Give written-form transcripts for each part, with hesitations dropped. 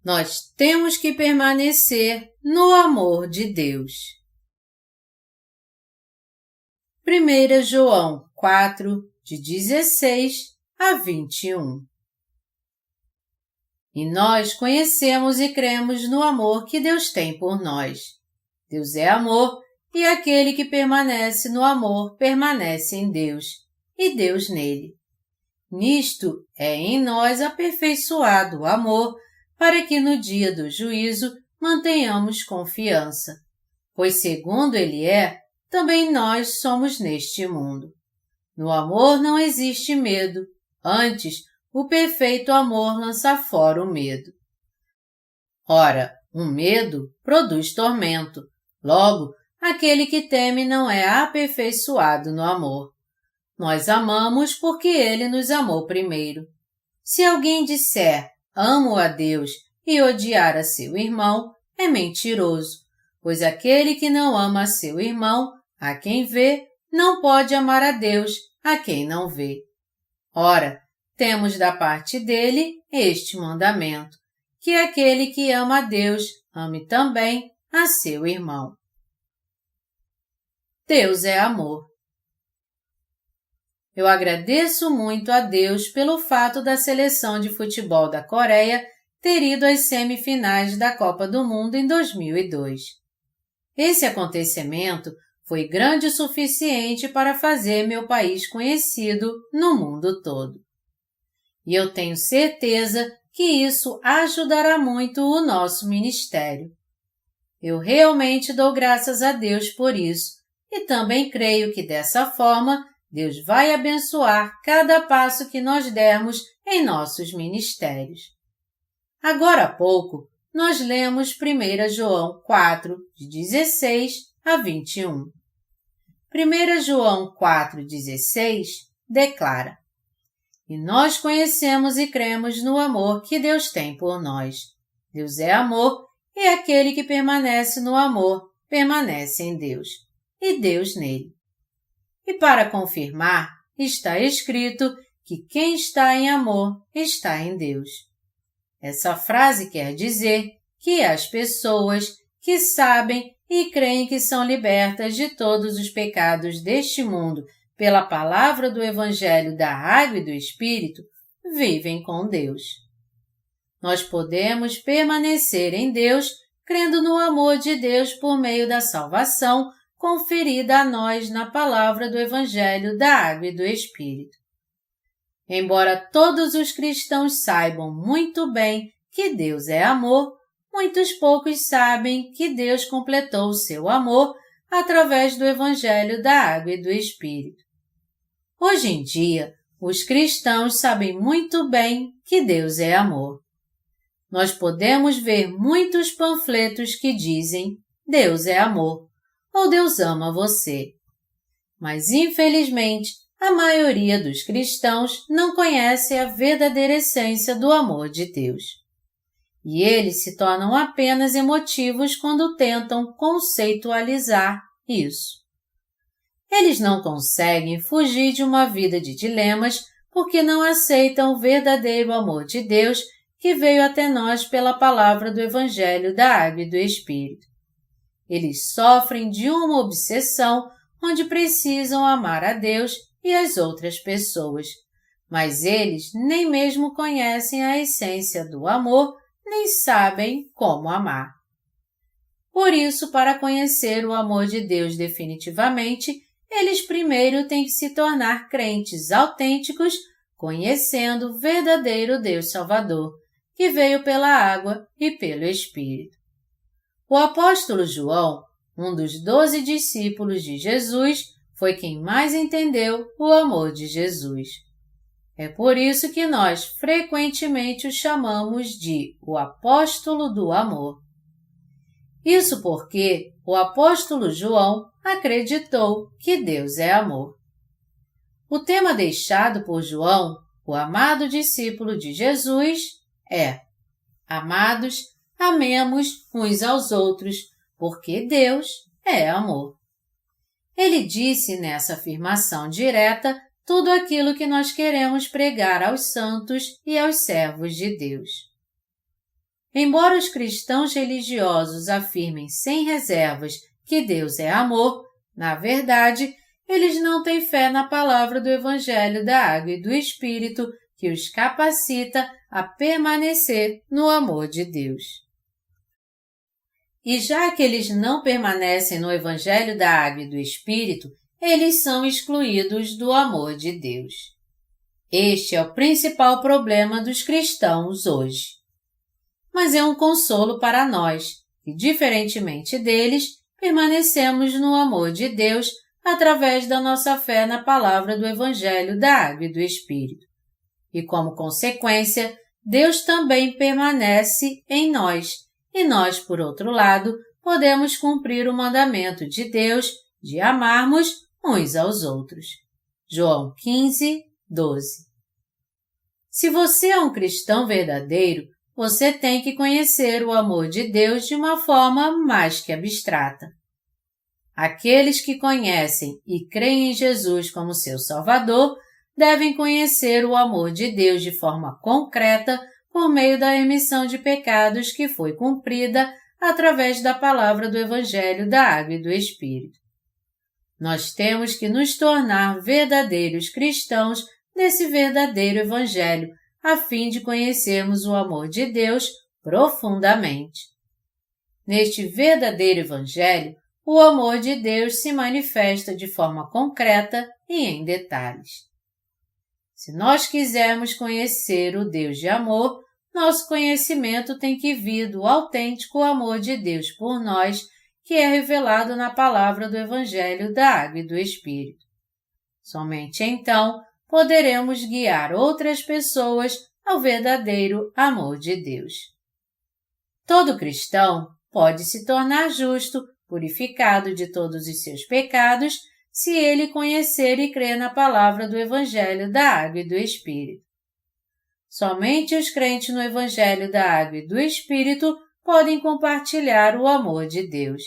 Nós temos que permanecer no amor de Deus. 1 João 4, de 16 a 21. E nós conhecemos e cremos no amor que Deus tem por nós. Deus é amor, e aquele que permanece no amor permanece em Deus, e Deus nele. Nisto é em nós aperfeiçoado o amor, para que no dia do juízo mantenhamos confiança. Pois segundo Ele é, também nós somos neste mundo. No amor não existe medo, antes, o perfeito amor lança fora o medo. Ora, o medo produz tormento. Logo, aquele que teme não é aperfeiçoado no amor. Nós amamos porque Ele nos amou primeiro. Se alguém disser, amo a Deus, e odiar a seu irmão, é mentiroso, pois aquele que não ama a seu irmão, a quem vê, não pode amar a Deus, a quem não vê. Ora, temos da parte dele este mandamento, que aquele que ama a Deus, ame também a seu irmão. Deus é amor. Eu agradeço muito a Deus pelo fato da seleção de futebol da Coreia ter ido às semifinais da Copa do Mundo em 2002. Esse acontecimento foi grande o suficiente para fazer meu país conhecido no mundo todo. E eu tenho certeza que isso ajudará muito o nosso ministério. Eu realmente dou graças a Deus por isso e também creio que dessa forma Deus vai abençoar cada passo que nós dermos em nossos ministérios. Agora há pouco, nós lemos 1 João 4, de 16 a 21. 1 João 4,16 declara: E nós conhecemos e cremos no amor que Deus tem por nós. Deus é amor, e aquele que permanece no amor permanece em Deus, e Deus nele. E para confirmar, está escrito que quem está em amor está em Deus. Essa frase quer dizer que as pessoas que sabem e creem que são libertas de todos os pecados deste mundo pela palavra do Evangelho da Água e do Espírito, vivem com Deus. Nós podemos permanecer em Deus crendo no amor de Deus por meio da salvação conferida a nós na palavra do Evangelho da Água e do Espírito. Embora todos os cristãos saibam muito bem que Deus é amor, muitos poucos sabem que Deus completou o seu amor através do Evangelho da Água e do Espírito. Hoje em dia, os cristãos sabem muito bem que Deus é amor. Nós podemos ver muitos panfletos que dizem Deus é amor, ou Deus ama você. Mas, infelizmente, a maioria dos cristãos não conhece a verdadeira essência do amor de Deus. E eles se tornam apenas emotivos quando tentam conceitualizar isso. Eles não conseguem fugir de uma vida de dilemas porque não aceitam o verdadeiro amor de Deus que veio até nós pela palavra do Evangelho da Água e do Espírito. Eles sofrem de uma obsessão onde precisam amar a Deus e as outras pessoas, mas eles nem mesmo conhecem a essência do amor, nem sabem como amar. Por isso, para conhecer o amor de Deus definitivamente, eles primeiro têm que se tornar crentes autênticos, conhecendo o verdadeiro Deus Salvador, que veio pela água e pelo Espírito. O apóstolo João, um dos 12 discípulos de Jesus, foi quem mais entendeu o amor de Jesus. É por isso que nós frequentemente o chamamos de o apóstolo do amor. Isso porque o apóstolo João acreditou que Deus é amor. O tema deixado por João, o amado discípulo de Jesus, é: Amados, amemos uns aos outros, porque Deus é amor. Ele disse nessa afirmação direta tudo aquilo que nós queremos pregar aos santos e aos servos de Deus. Embora os cristãos religiosos afirmem sem reservas que Deus é amor, na verdade, eles não têm fé na palavra do Evangelho da Água e do Espírito que os capacita a permanecer no amor de Deus. E já que eles não permanecem no Evangelho da Água e do Espírito, eles são excluídos do amor de Deus. Este é o principal problema dos cristãos hoje. Mas é um consolo para nós, que, diferentemente deles, permanecemos no amor de Deus através da nossa fé na palavra do Evangelho da Água e do Espírito. E, como consequência, Deus também permanece em nós, e nós, por outro lado, podemos cumprir o mandamento de Deus de amarmos uns aos outros. João 15, 12. Se você é um cristão verdadeiro, você tem que conhecer o amor de Deus de uma forma mais que abstrata. Aqueles que conhecem e creem em Jesus como seu Salvador devem conhecer o amor de Deus de forma concreta por meio da remissão de pecados que foi cumprida através da palavra do Evangelho da Água e do Espírito. Nós temos que nos tornar verdadeiros cristãos desse verdadeiro Evangelho, a fim de conhecermos o amor de Deus profundamente. Neste verdadeiro Evangelho, o amor de Deus se manifesta de forma concreta e em detalhes. Se nós quisermos conhecer o Deus de amor, nosso conhecimento tem que vir do autêntico amor de Deus por nós, que é revelado na palavra do Evangelho da Água e do Espírito. Somente então poderemos guiar outras pessoas ao verdadeiro amor de Deus. Todo cristão pode se tornar justo, purificado de todos os seus pecados, se ele conhecer e crer na palavra do Evangelho da Água e do Espírito. Somente os crentes no Evangelho da Água e do Espírito podem compartilhar o amor de Deus.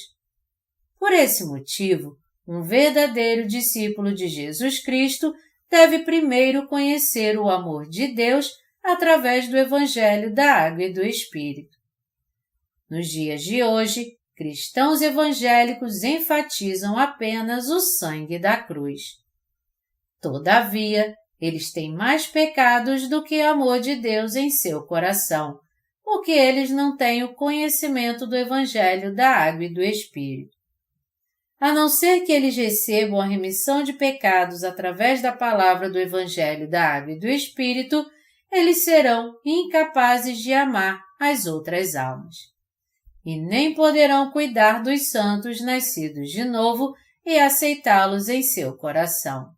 Por esse motivo, um verdadeiro discípulo de Jesus Cristo deve primeiro conhecer o amor de Deus através do Evangelho da Água e do Espírito. Nos dias de hoje, cristãos evangélicos enfatizam apenas o sangue da cruz. Todavia, eles têm mais pecados do que amor de Deus em seu coração, porque eles não têm o conhecimento do Evangelho da Água e do Espírito. A não ser que eles recebam a remissão de pecados através da palavra do Evangelho da Água e do Espírito, eles serão incapazes de amar as outras almas. E nem poderão cuidar dos santos nascidos de novo e aceitá-los em seu coração.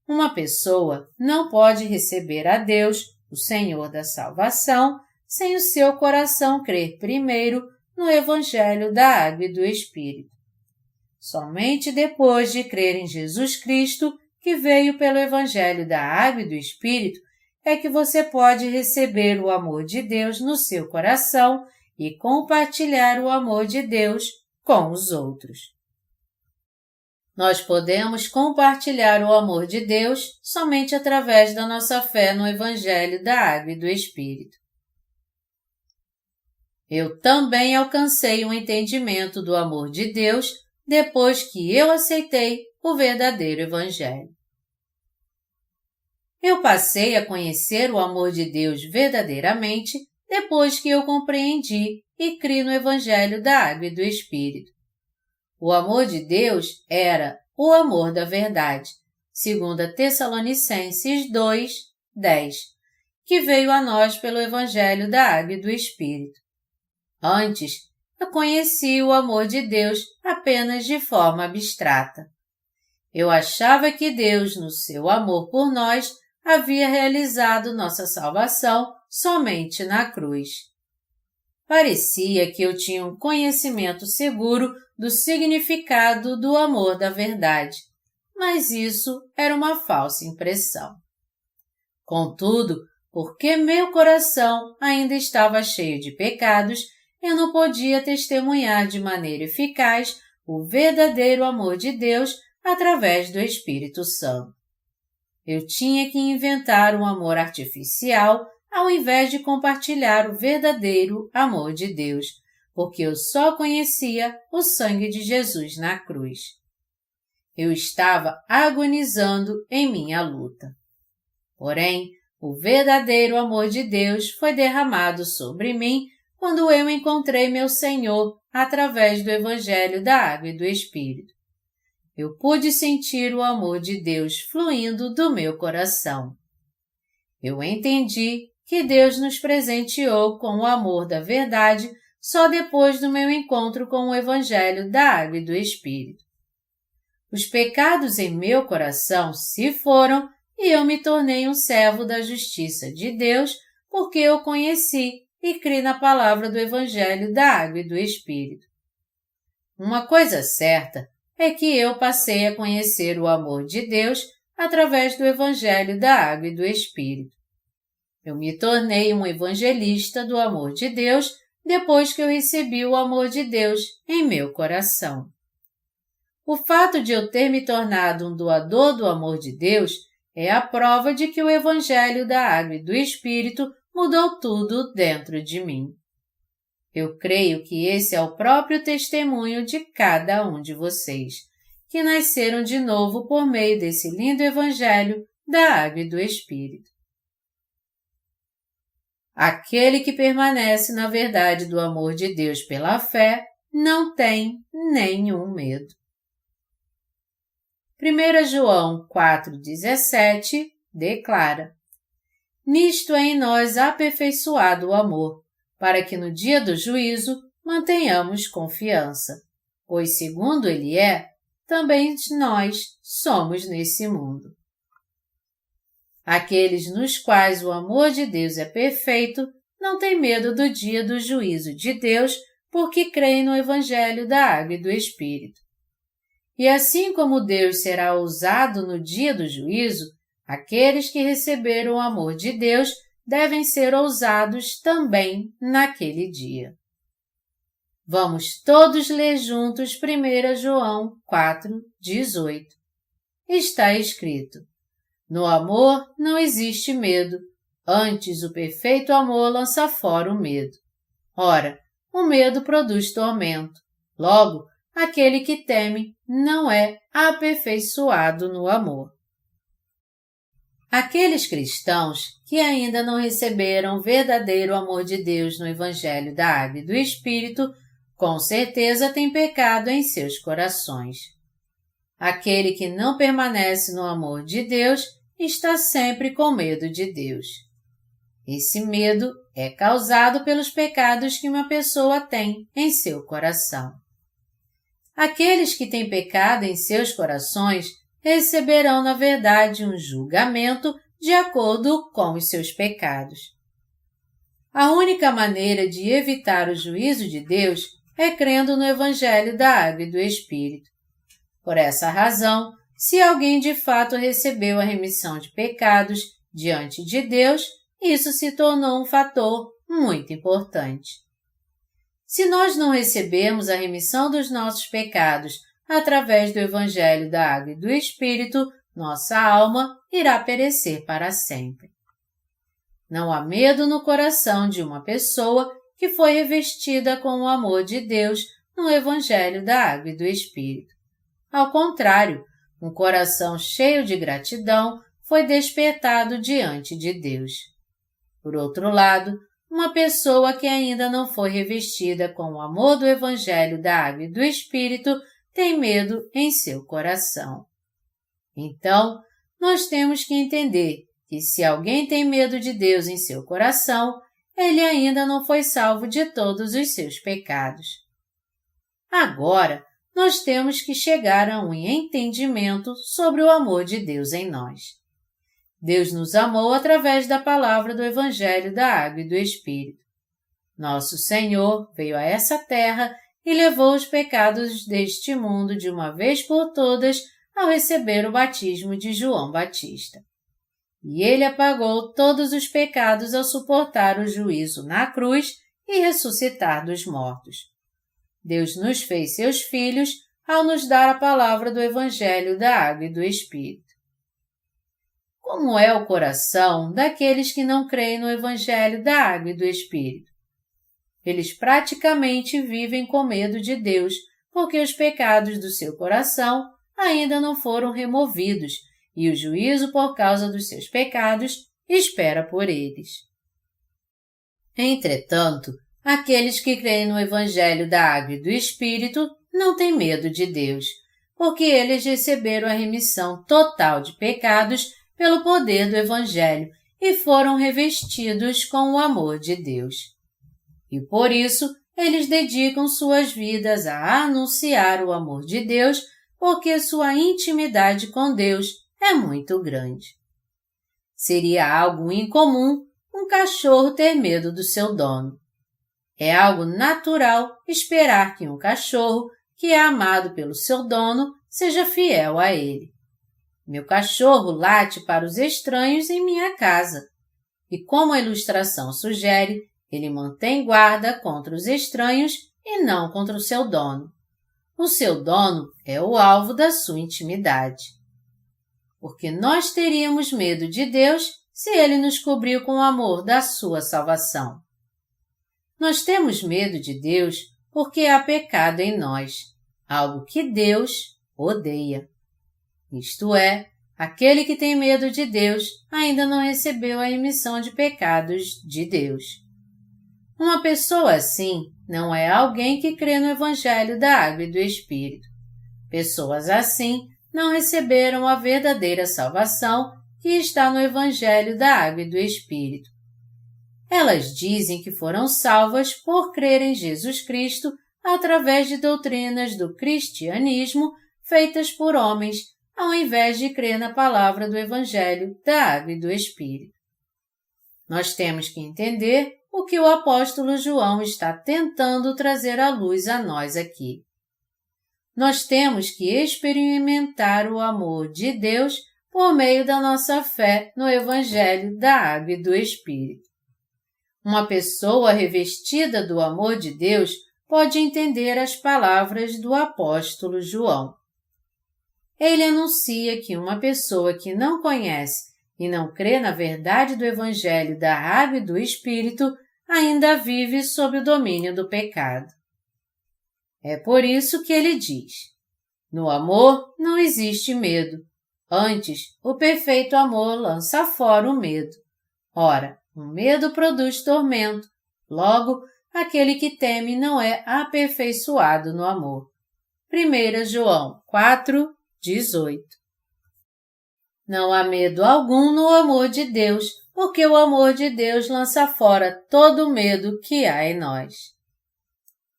Uma pessoa não pode receber a Deus, o Senhor da salvação, sem o seu coração crer primeiro no Evangelho da Água e do Espírito. Somente depois de crer em Jesus Cristo, que veio pelo Evangelho da Água e do Espírito, é que você pode receber o amor de Deus no seu coração e compartilhar o amor de Deus com os outros. Nós podemos compartilhar o amor de Deus somente através da nossa fé no Evangelho da Água e do Espírito. Eu também alcancei um entendimento do amor de Deus depois que eu aceitei o verdadeiro Evangelho. Eu passei a conhecer o amor de Deus verdadeiramente depois que eu compreendi e criei no Evangelho da Água e do Espírito. O amor de Deus era o amor da verdade, 2 Tessalonicenses 2, 10, que veio a nós pelo Evangelho da Água e do Espírito. Antes, eu conheci o amor de Deus apenas de forma abstrata. Eu achava que Deus, no seu amor por nós, havia realizado nossa salvação somente na cruz. Parecia que eu tinha um conhecimento seguro do significado do amor da verdade, mas isso era uma falsa impressão. Contudo, porque meu coração ainda estava cheio de pecados, eu não podia testemunhar de maneira eficaz o verdadeiro amor de Deus através do Espírito Santo. Eu tinha que inventar um amor artificial ao invés de compartilhar o verdadeiro amor de Deus, porque eu só conhecia o sangue de Jesus na cruz. Eu estava agonizando em minha luta. Porém, o verdadeiro amor de Deus foi derramado sobre mim quando eu encontrei meu Senhor através do Evangelho da Água e do Espírito. Eu pude sentir o amor de Deus fluindo do meu coração. Eu entendi que Deus nos presenteou com o amor da verdade só depois do meu encontro com o Evangelho da Água e do Espírito. Os pecados em meu coração se foram e eu me tornei um servo da justiça de Deus porque eu conheci e criei na palavra do Evangelho da Água e do Espírito. Uma coisa certa é que eu passei a conhecer o amor de Deus através do Evangelho da Água e do Espírito. Eu me tornei um evangelista do amor de Deus depois que eu recebi o amor de Deus em meu coração. O fato de eu ter me tornado um doador do amor de Deus é a prova de que o Evangelho da Água e do Espírito mudou tudo dentro de mim. Eu creio que esse é o próprio testemunho de cada um de vocês, que nasceram de novo por meio desse lindo Evangelho da Água e do Espírito. Aquele que permanece na verdade do amor de Deus pela fé não tem nenhum medo. 1 João 4,17 declara: Nisto é em nós aperfeiçoado o amor, para que no dia do juízo mantenhamos confiança, pois segundo ele é, também nós somos nesse mundo. Aqueles nos quais o amor de Deus é perfeito não têm medo do dia do juízo de Deus porque creem no Evangelho da Água e do Espírito. E assim como Deus será ousado no dia do juízo, aqueles que receberam o amor de Deus devem ser ousados também naquele dia. Vamos todos ler juntos 1 João 4,18. Está escrito: No amor não existe medo, antes o perfeito amor lança fora o medo. Ora, o medo produz tormento. Logo, aquele que teme não é aperfeiçoado no amor. Aqueles cristãos que ainda não receberam o verdadeiro amor de Deus no Evangelho da Água e do Espírito, com certeza têm pecado em seus corações. Aquele que não permanece no amor de Deus está sempre com medo de Deus. Esse medo é causado pelos pecados que uma pessoa tem em seu coração. Aqueles que têm pecado em seus corações receberão, na verdade, um julgamento de acordo com os seus pecados. A única maneira de evitar o juízo de Deus é crendo no Evangelho da Água e do Espírito. Por essa razão, se alguém de fato recebeu a remissão de pecados diante de Deus, isso se tornou um fator muito importante. Se nós não recebemos a remissão dos nossos pecados através do Evangelho da Água e do Espírito, nossa alma irá perecer para sempre. Não há medo no coração de uma pessoa que foi revestida com o amor de Deus no Evangelho da Água e do Espírito. Ao contrário, um coração cheio de gratidão foi despertado diante de Deus. Por outro lado, uma pessoa que ainda não foi revestida com o amor do Evangelho da Água e do Espírito tem medo em seu coração. Então, nós temos que entender que se alguém tem medo de Deus em seu coração, ele ainda não foi salvo de todos os seus pecados. Agora, nós temos que chegar a um entendimento sobre o amor de Deus em nós. Deus nos amou através da palavra do Evangelho da Água e do Espírito. Nosso Senhor veio a essa terra e levou os pecados deste mundo de uma vez por todas ao receber o batismo de João Batista. E ele apagou todos os pecados ao suportar o juízo na cruz e ressuscitar dos mortos. Deus nos fez seus filhos ao nos dar a palavra do Evangelho da Água e do Espírito. como é o coração daqueles que não creem no Evangelho da Água e do Espírito. Eles praticamente vivem com medo de Deus, porque os pecados do seu coração ainda não foram removidos e o juízo por causa dos seus pecados espera por eles. Entretanto, aqueles que creem no Evangelho da Água e do Espírito não têm medo de Deus, porque eles receberam a remissão total de pecados pelo poder do Evangelho e foram revestidos com o amor de Deus. E por isso, eles dedicam suas vidas a anunciar o amor de Deus, porque sua intimidade com Deus é muito grande. Seria algo incomum um cachorro ter medo do seu dono. É algo natural esperar que um cachorro, que é amado pelo seu dono, seja fiel a ele. Meu cachorro late para os estranhos em minha casa. E como a ilustração sugere, ele mantém guarda contra os estranhos e não contra o seu dono. O seu dono é o alvo da sua intimidade. Porque nós teríamos medo de Deus se Ele nos cobriu com o amor da sua salvação. Nós temos medo de Deus porque há pecado em nós, algo que Deus odeia. Isto é, aquele que tem medo de Deus ainda não recebeu a remissão de pecados de Deus. Uma pessoa assim não é alguém que crê no Evangelho da Água e do Espírito. Pessoas assim não receberam a verdadeira salvação que está no Evangelho da Água e do Espírito. Elas dizem que foram salvas por crer em Jesus Cristo através de doutrinas do cristianismo feitas por homens, ao invés de crer na palavra do Evangelho da Água e do Espírito. Nós temos que entender o que o apóstolo João está tentando trazer à luz a nós aqui. Nós temos que experimentar o amor de Deus por meio da nossa fé no Evangelho da Água e do Espírito. Uma pessoa revestida do amor de Deus pode entender as palavras do apóstolo João. Ele anuncia que uma pessoa que não conhece e não crê na verdade do Evangelho da Água e do Espírito ainda vive sob o domínio do pecado. É por isso que ele diz: no amor não existe medo. Antes, o perfeito amor lança fora o medo. Ora, o medo produz tormento. Logo, aquele que teme não é aperfeiçoado no amor. 1 João 4:18. Não há medo algum no amor de Deus, porque o amor de Deus lança fora todo o medo que há em nós.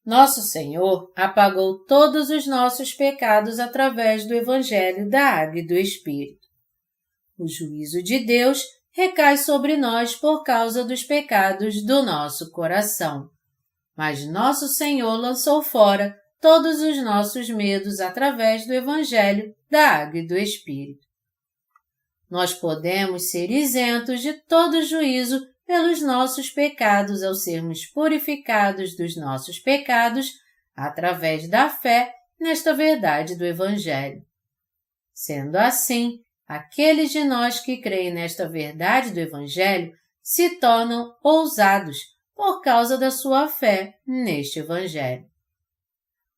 Nosso Senhor apagou todos os nossos pecados através do Evangelho da Água e do Espírito. O juízo de Deus recai sobre nós por causa dos pecados do nosso coração. Mas nosso Senhor lançou fora todos os nossos medos através do Evangelho da Água e do Espírito. Nós podemos ser isentos de todo juízo pelos nossos pecados ao sermos purificados dos nossos pecados através da fé nesta verdade do Evangelho. Sendo assim, aqueles de nós que creem nesta verdade do Evangelho se tornam ousados por causa da sua fé neste Evangelho.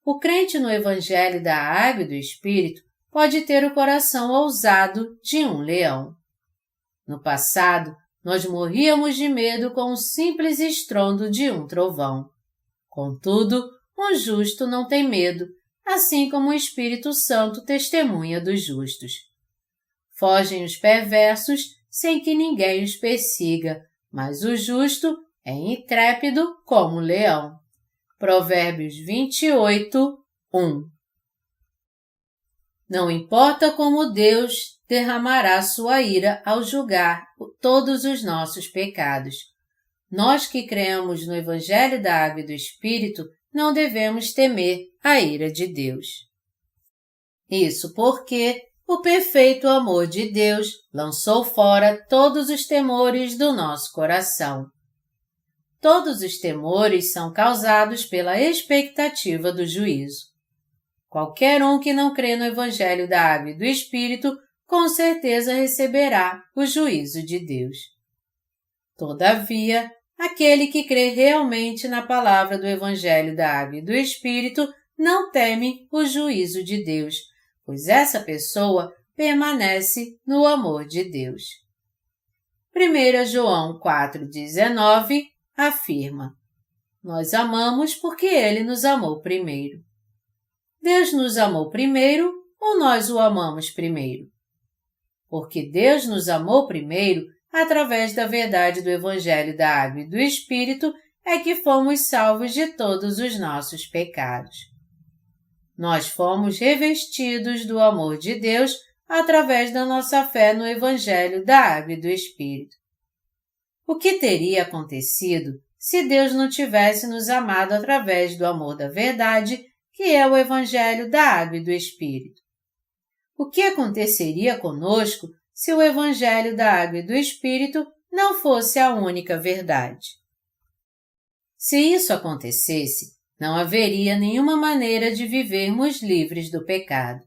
O crente no Evangelho da Água e do Espírito pode ter o coração ousado de um leão. No passado, nós morríamos de medo com o simples estrondo de um trovão. Contudo, o justo não tem medo, assim como o Espírito Santo testemunha dos justos. Fogem os perversos sem que ninguém os persiga, mas o justo é intrépido como o leão. Provérbios 28:1. Não importa como Deus derramará sua ira ao julgar todos os nossos pecados. Nós que cremos no Evangelho da Água e do Espírito não devemos temer a ira de Deus. Isso porque o perfeito amor de Deus lançou fora todos os temores do nosso coração. Todos os temores são causados pela expectativa do juízo. Qualquer um que não crê no Evangelho da Água e do Espírito com certeza receberá o juízo de Deus. Todavia, aquele que crê realmente na palavra do Evangelho da Água e do Espírito não teme o juízo de Deus, pois essa pessoa permanece no amor de Deus. 1 João 4,19 afirma: Nós amamos porque Ele nos amou primeiro. Deus nos amou primeiro ou nós o amamos primeiro? Porque Deus nos amou primeiro, através da verdade do Evangelho da Água e do Espírito, é que fomos salvos de todos os nossos pecados. Nós fomos revestidos do amor de Deus através da nossa fé no Evangelho da Água e do Espírito. O que teria acontecido se Deus não tivesse nos amado através do amor da verdade, que é o Evangelho da Água e do Espírito? O que aconteceria conosco se o Evangelho da Água e do Espírito não fosse a única verdade? Se isso acontecesse, não haveria nenhuma maneira de vivermos livres do pecado.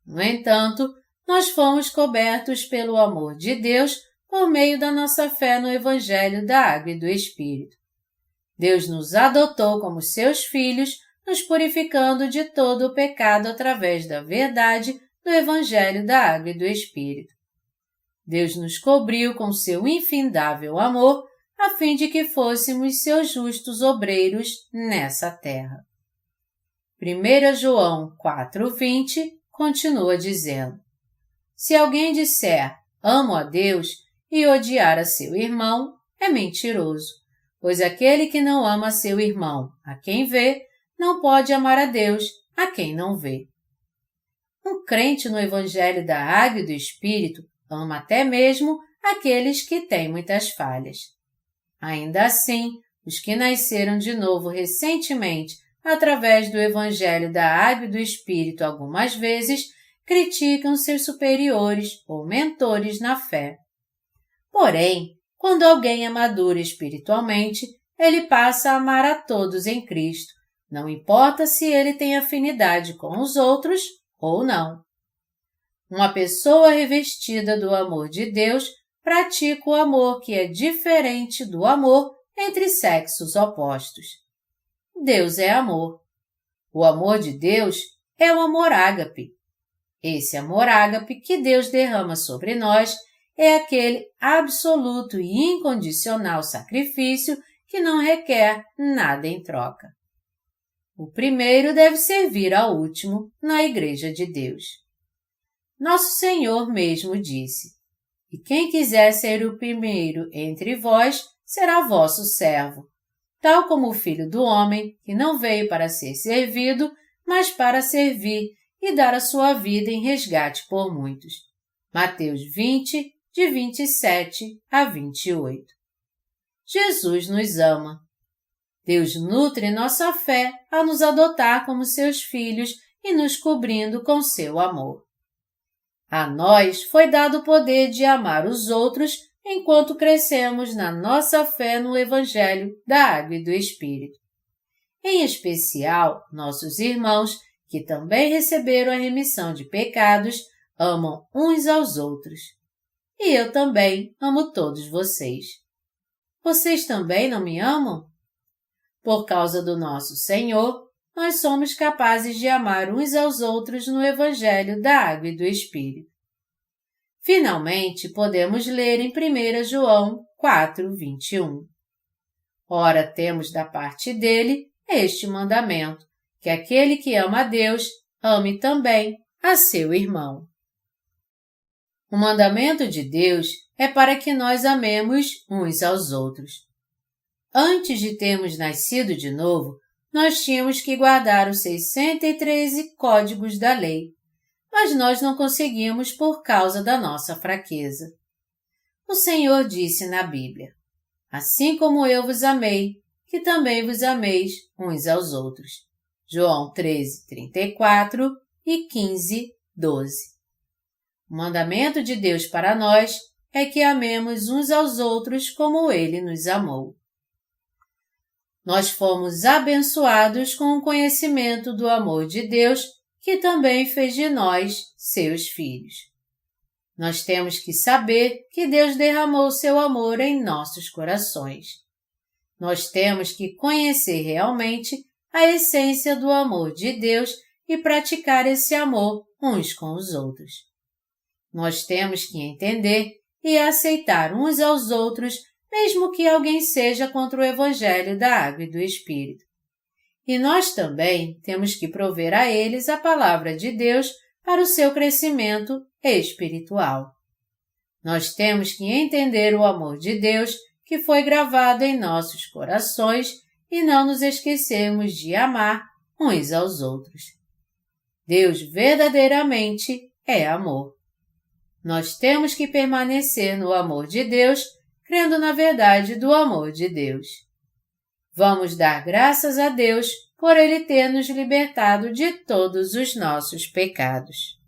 No entanto, nós fomos cobertos pelo amor de Deus por meio da nossa fé no Evangelho da Água e do Espírito. Deus nos adotou como seus filhos, nos purificando de todo o pecado através da verdade do Evangelho da Água e do Espírito. Deus nos cobriu com seu infindável amor, a fim de que fôssemos seus justos obreiros nessa terra. 1 João 4,20 continua dizendo: Se alguém disser, amo a Deus, e odiar a seu irmão, é mentiroso, pois aquele que não ama seu irmão, a quem vê, não pode amar a Deus, a quem não vê. Um crente no Evangelho da Água e do Espírito ama até mesmo aqueles que têm muitas falhas. Ainda assim, os que nasceram de novo recentemente através do Evangelho da Água e do Espírito algumas vezes, criticam seus superiores ou mentores na fé. Porém, quando alguém é maduro espiritualmente, ele passa a amar a todos em Cristo, não importa se ele tem afinidade com os outros ou não. Uma pessoa revestida do amor de Deus pratica o amor que é diferente do amor entre sexos opostos. Deus é amor. O amor de Deus é o amor ágape. Esse amor ágape que Deus derrama sobre nós é aquele absoluto e incondicional sacrifício que não requer nada em troca. O primeiro deve servir ao último na Igreja de Deus. Nosso Senhor mesmo disse: E quem quiser ser o primeiro entre vós será vosso servo, tal como o Filho do Homem, que não veio para ser servido, mas para servir e dar a sua vida em resgate por muitos. Mateus 20, de 27 a 28. Jesus nos ama. Deus nutre nossa fé a nos adotar como seus filhos e nos cobrindo com seu amor. A nós foi dado o poder de amar os outros enquanto crescemos na nossa fé no Evangelho da Água e do Espírito. Em especial, nossos irmãos, que também receberam a remissão de pecados, amam uns aos outros. E eu também amo todos vocês. Vocês também não me amam? Por causa do nosso Senhor, nós somos capazes de amar uns aos outros no Evangelho da Água e do Espírito. Finalmente, podemos ler em 1 João 4:21. Ora, temos da parte dele este mandamento, que aquele que ama a Deus, ame também a seu irmão. O mandamento de Deus é para que nós amemos uns aos outros. Antes de termos nascido de novo, nós tínhamos que guardar os 613 códigos da lei, mas nós não conseguimos por causa da nossa fraqueza. O Senhor disse na Bíblia: Assim como eu vos amei, que também vos ameis uns aos outros. João 13:34 e 15:12. O mandamento de Deus para nós é que amemos uns aos outros como Ele nos amou. Nós fomos abençoados com o conhecimento do amor de Deus, que também fez de nós seus filhos. Nós temos que saber que Deus derramou seu amor em nossos corações. Nós temos que conhecer realmente a essência do amor de Deus e praticar esse amor uns com os outros. Nós temos que entender e aceitar uns aos outros, mesmo que alguém seja contra o Evangelho da Água e do Espírito. E nós também temos que prover a eles a palavra de Deus para o seu crescimento espiritual. Nós temos que entender o amor de Deus que foi gravado em nossos corações e não nos esquecermos de amar uns aos outros. Deus verdadeiramente é amor. Nós temos que permanecer no amor de Deus, crendo na verdade do amor de Deus. Vamos dar graças a Deus por Ele ter nos libertado de todos os nossos pecados.